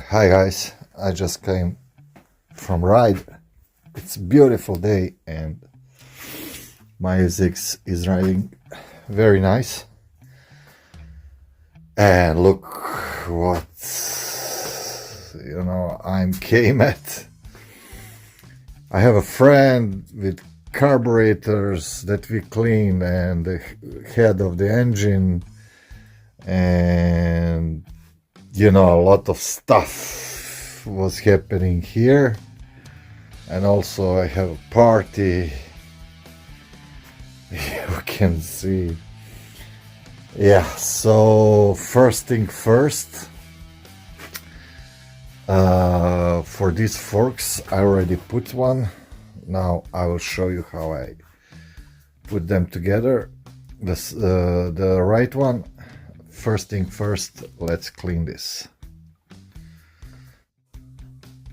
Hi guys, I just came from ride. It's a beautiful day and my FZX is riding very nice. And look what I'm came at. I have a friend with carburetors that we clean and the head of the engine, and a lot of stuff was happening here. And also I have a party. You can see. Yeah, so first thing first, for these forks I already put one. Now I will show you how I put them together. The right one. First thing first, let's clean this.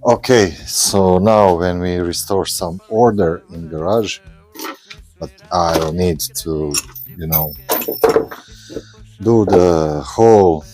Okay, so now when we restore some order in garage, but I'll need to, do the whole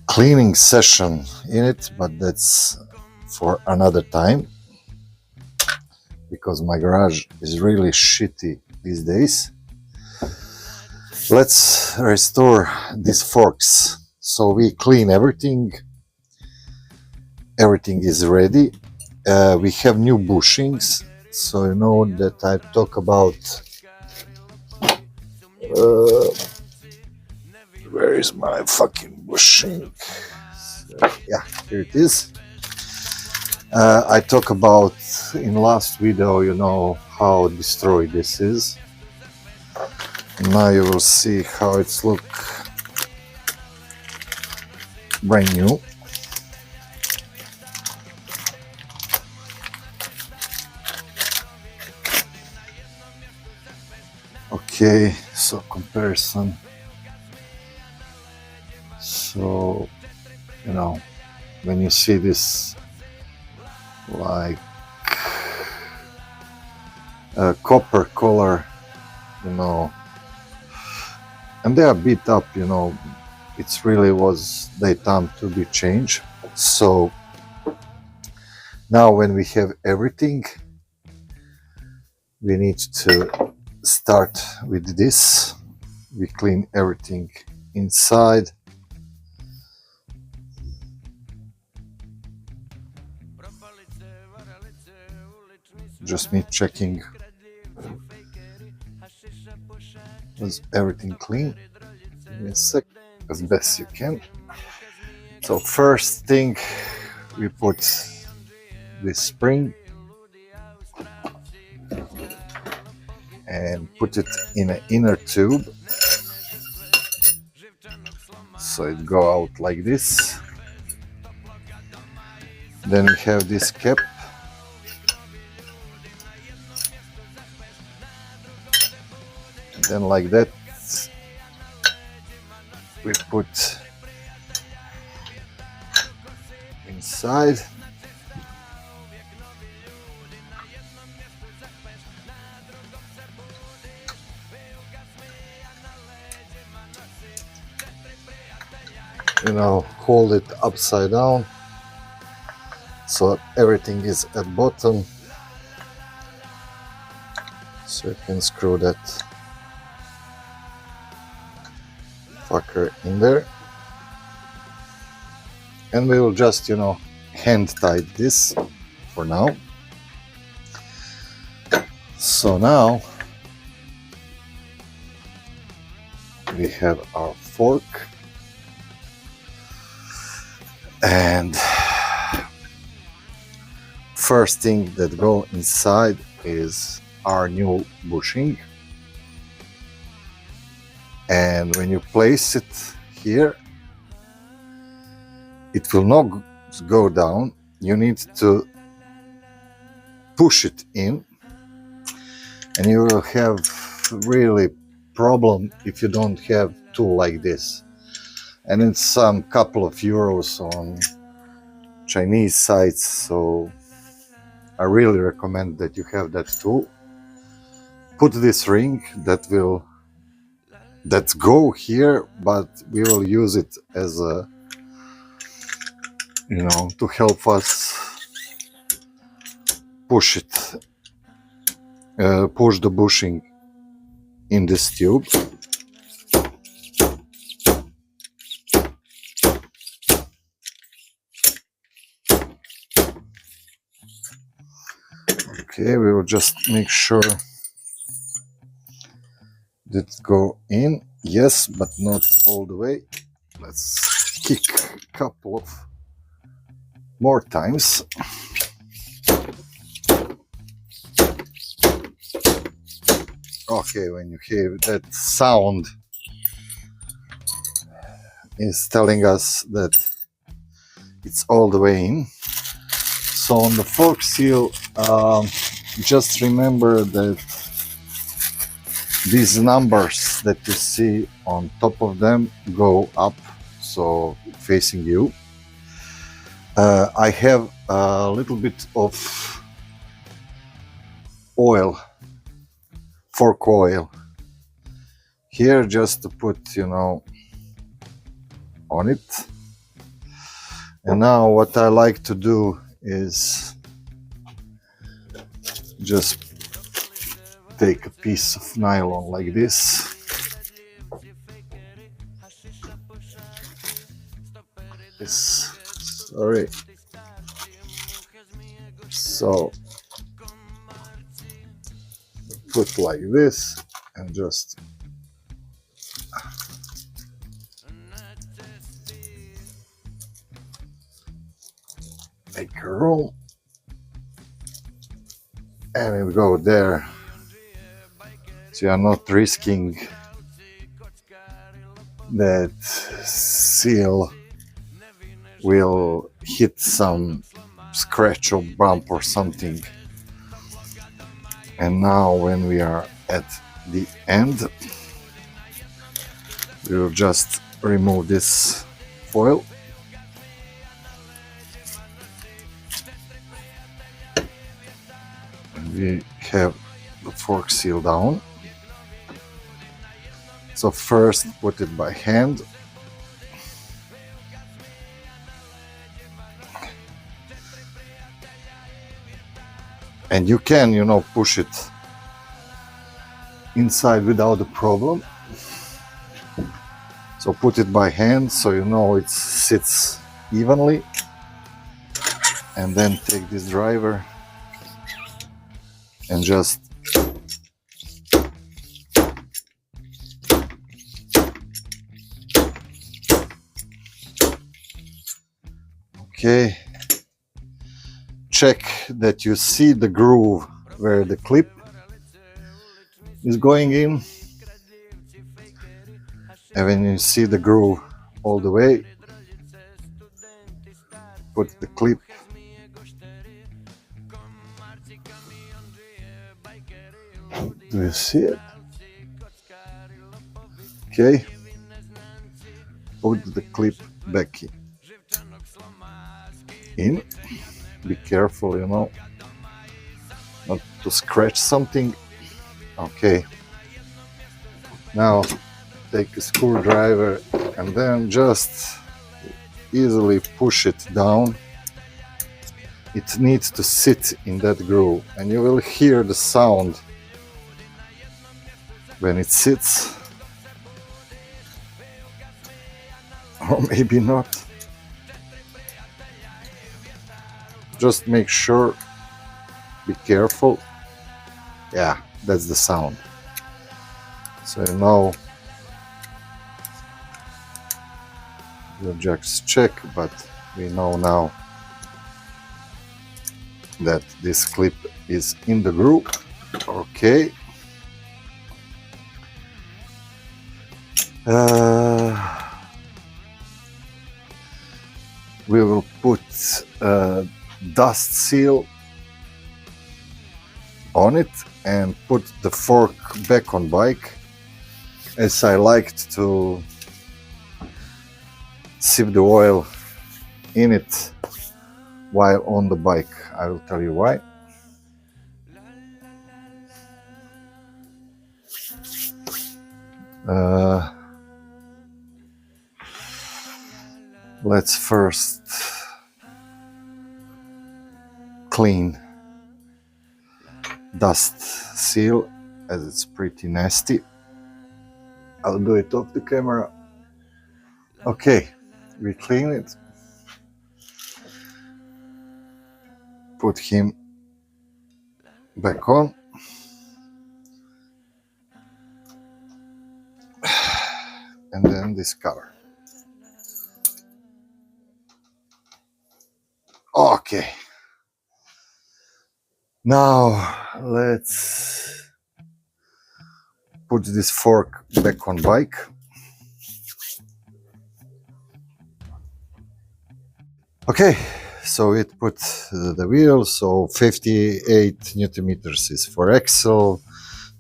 cleaning session in it, but that's for another time, because my garage is really shitty these days. Let's restore these forks. So we clean everything. Everything is ready. We have new bushings, so you know that I talk about where is my fucking bushing? Yeah, here it is. I talk about in last video, how destroyed this is. Now you will see how it's look brand new. Okay, so comparison. So, when you see this like a copper color, and they are beat up, it's really was their time to be changed. So now when we have everything, we need to start with this. We clean everything inside. Just me checking, is everything clean? Give me a sec, as best you can. So first thing, we put this spring and put it in an inner tube, so it go out like this. Then we have this cap. And then like that we put inside. Hold it upside down so everything is at bottom, so you can screw that fucker in there, and we will just hand tight this for now. So now we have our fork, and first thing that go inside is our new bushing. And when you place it here, it will not go down. You need to push it in, and you will have really problem if you don't have tool like this. And it's some couple of euros on Chinese sites, so I really recommend that you have that tool. Put this ring that go here, but we will use it as a, to help us push the bushing in this tube. Okay, we will just make sure that go in. Yes, but not all the way. Let's kick a couple of more times. Okay, when you hear that sound, is telling us that it's all the way in. So on the fork seal, just remember that these numbers that you see on top of them go up, so facing you. I have a little bit of oil, fork oil here, just to put, on it. And now what I like to do is just take a piece of nylon like this. Sorry. So put like this and just make a room, and it go there, so you are not risking that seal will hit some scratch or bump or something. And now when we are at the end, we will just remove this foil. We have the fork seal down. So first put it by hand. And you can, push it inside without a problem. So put it by hand so it sits evenly. And then take this driver and just okay, check that you see the groove where the clip is going in, and when you see the groove all the way, put the clip do you see it? Okay, put the clip back in. Be careful, not to scratch something. Okay, now take a screwdriver and then just easily push it down. It needs to sit in that groove, and you will hear the sound when it sits, or maybe not. Just make sure, be careful. Yeah, that's the sound. So we'll just check, but we know now that this clip is in the groove. Okay. We will put dust seal on it and put the fork back on bike, as I liked to sieve the oil in it while on the bike. I will tell you why. Uh, let's first clean dust seal, as it's pretty nasty. I'll do it off the camera. Okay, we clean it. Put him back on. And then this cover. Okay. Now let's put this fork back on bike. Okay, so it put the wheel, so 58 Newton meters is for axle,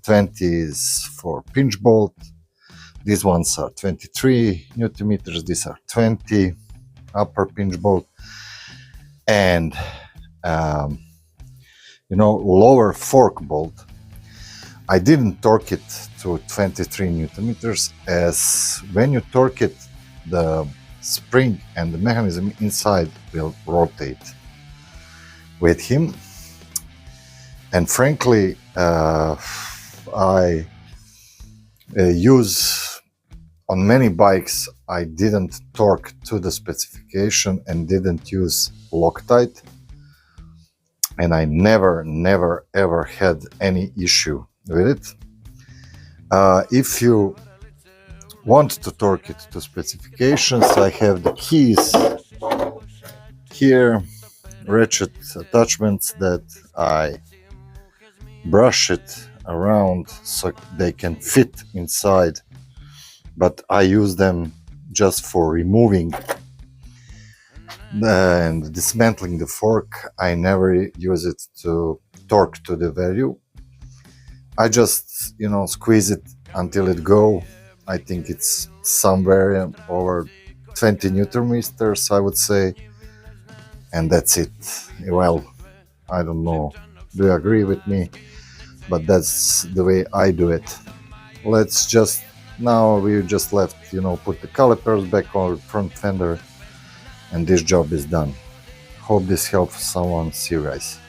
20 is for pinch bolt. These ones are 23 Newton meters, these are 20 upper pinch bolt, and lower fork bolt. I didn't torque it to 23 Newton meters, as when you torque it, the spring and the mechanism inside will rotate with him. And frankly, I use on many bikes, I didn't torque to the specification and didn't use Loctite, and I never ever had any issue with it. If you want to torque it to specifications, I have the keys here, ratchet attachments that I brush it around so they can fit inside, but I use them just for removing and dismantling the fork. I never use it to torque to the value. I just, squeeze it until it go. I think it's somewhere over 20 Newton meters, I would say, and that's it. Well, I don't know, do you agree with me? But that's the way I do it. Let's just, now we just left, put the calipers back on front fender, and this job is done. Hope this helps someone. See you guys.